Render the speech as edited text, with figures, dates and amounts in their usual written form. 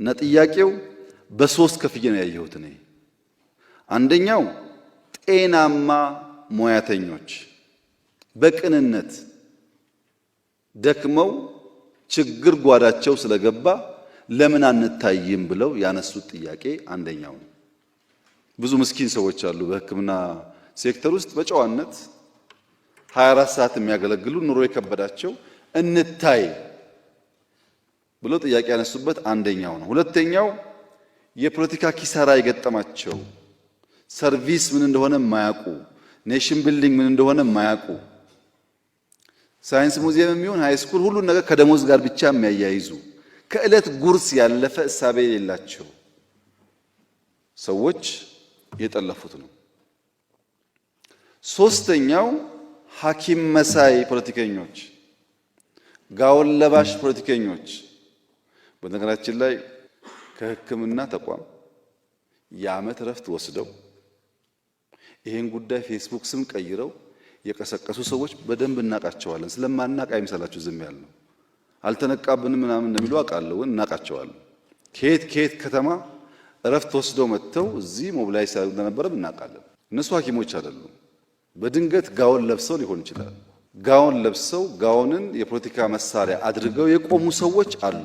እና ጥያቄው በሶስት ከፍዬ ነው ያየሁት እኔ። አንደኛው ጤናማ ሙያተኞች በቅንነት ደክመው ችግር ጓዳቸው ስለገባ ለምን አንታይም ብለው ያነሱት ጥያቄ አንደኛው ነው። ብዙ ምስኪን ሰዎች አሉ በሕክምና ሴክተር ውስጥ በጨዋነት 24 ሰዓት የሚያገለግሉ ኑሮ የከበዳቸው እንታይ ብለው ጥያቄ ያነሱበት አንደኛው ነው። ሁለተኛው የፖለቲካ ኪሳራ የገጠማቸው ሰርቪስ ምን እንደሆነ የማያውቁ ኔሽን ቢልዲንግ ምን እንደሆነ የማያውቁ ሳይንስ ሙዚየም የሚሆን ሃይ ስኩል ሁሉን ነገር ከደሞዝ ጋር ብቻ የሚያያይዙ ከዕለት ጉርስ ያለፈ እሳቤ የሌላቸው ሰዎች የጠለፉት ነው። ሶስተኛው ሐኪም መሳይ ፖለቲከኞች፣ ጋውን ለባሽ ፖለቲከኞች። በነገራችን ላይ ከሕክምና ተቋም የዓመት ረፍት ወስደው ይሄን ጉዳይ ፌስቡክ ስም ቀይረው የቀሰቀሱ ሰዎች በደንብ እናቃቸዋለን። ስለማናቅ አይምሰላችሁ ዝም ያልነው አልተነቃብንም ምናምን እንደሚሉ አውቃለሁ፣ እናቃቸዋለን። ከየት ከተማ እረፍት ወስደው መጥተው እዚህ ሞብላይዝ ሲያደርጉ እንደነበረም እናውቃለን። እነሱ ሐኪሞች አይደሉም። በድንገት ጋውን ለብሰው ሊሆን ይችላል። ጋውን ለብሰው ጋውንን የፖለቲካ መሳሪያ አድርገው የቆሙ ሰዎች አሉ።